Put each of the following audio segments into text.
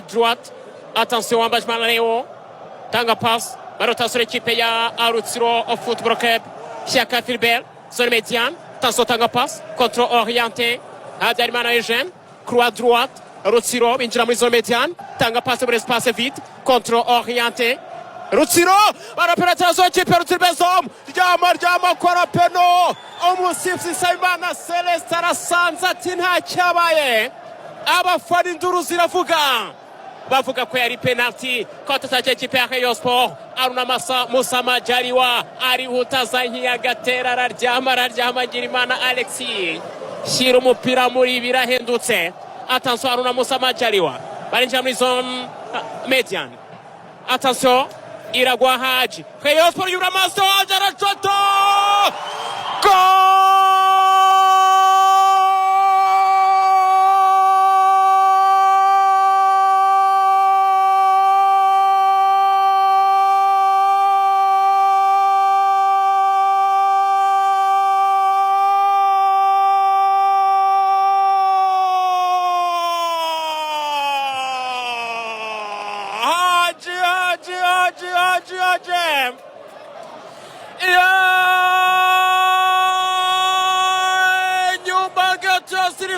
droite. Attention, engagement Léo. Tanga passe. Marotta sur l'équipe ya Rutsiro au Football Club. Chiaka Filbert. Sur le médiane. Attention, Tanga passe. Contrôle orienté. Adarimana Eugène. Croix droite. Rutsiro. Injira muri zone médiane. Tanga passe muri espace vide. Contrôle orienté. Rutsiro. Baraperatation ikipe Rutsiro Bezom. Ryama kora peno. Umusifuzi Sayimana Celestin arasanze ati nta cyabaye. Abafana induru ziravuga. Bavuga ko yari penalty kota ikipe ya Rayon Sport. Aruna Musa Majaliwa arihuta zanki yagatera araryama Ngirimana Alexis. Shira umupira muri birahendutse. Attention, Aruna Musa Majaliwa. Barinjira muri zone mediane. Attention, Iragwa Haji. Rayon Sport yura maso arashota. Goal!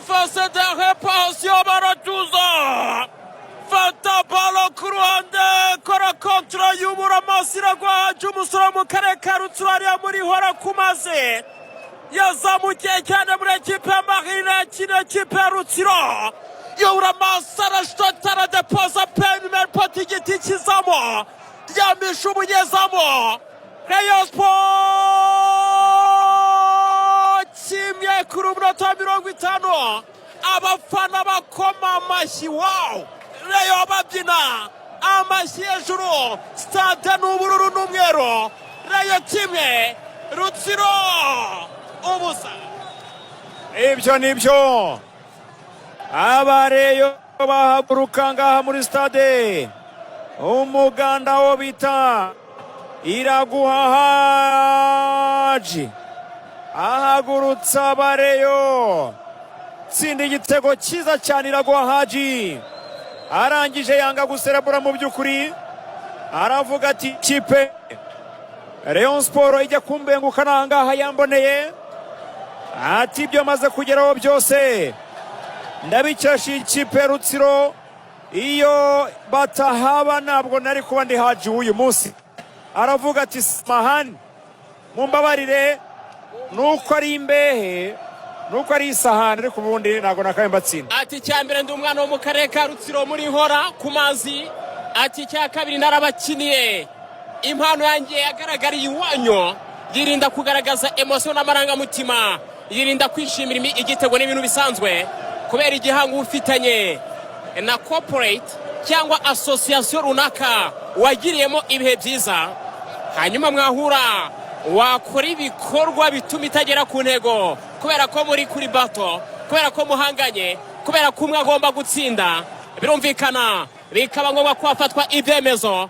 Face de réparation Baratuza fata balo kuruhande kora kontra y'umura masira gwa Jumusura mu karere ka Rutsiro ari muri hora kumaze yazamukiye cyane muri ekipe ya Marine kino ekipe ya Rutsiro y'umura masara shotara deposa penmer patigiti kizamo yamisha umunyezamo Rayon Sport kimwe kuri umunota 50 abafana bakoma amashyi. Wow, Rayon babyina amashyi hejuru, stade n'ubururu n'umweru. Rayon kimwe Rutsiro ubusa. Ibyo nibyo abareyo bahaguruka ngaha muri stade umuganda wo bita Iragwa Haji ahagurutsa abareyo tsinda igitego cyiza cyane. Iragwa Haji arangije yanga guserebura mu by'ukuri aravuga ati kipe Rayon Sport ijya kumbenguka nangaha yamboneye ati ibyo maze kugeraho byose ndabikesha ikipe Rutsiro iyo batahaba ntabwo nari kuba ndi Haji uyu munsi. Aravuga ati mahani mumbabarire nuko ari imbehe nuko ari isahani ariko ubundi ntago nakaye mbatsinda. Ati cyambere ndi umwana wo mu karere ka Rutsiro muri hora ku mazi. Ati cya kabiri narabakiniye impano yanjye yagaragariye iwanyu. Yirinda kugaragaza emotion n'amarangamutima, yirinda kwishimira igitego n'ibintu bisanzwe kubera igihango ufitanye na corporate cyangwa association runaka wagiriyemo ibihe byiza, hanyuma mwahura wakora ibikorwa bituma itagera ku ntego kubera ko muri kuri bato, kubera ko muhanganye, kubera ko umwe agomba gutsinda. Birumvikana bikaba ngombwa ko hafatwa ibyemezo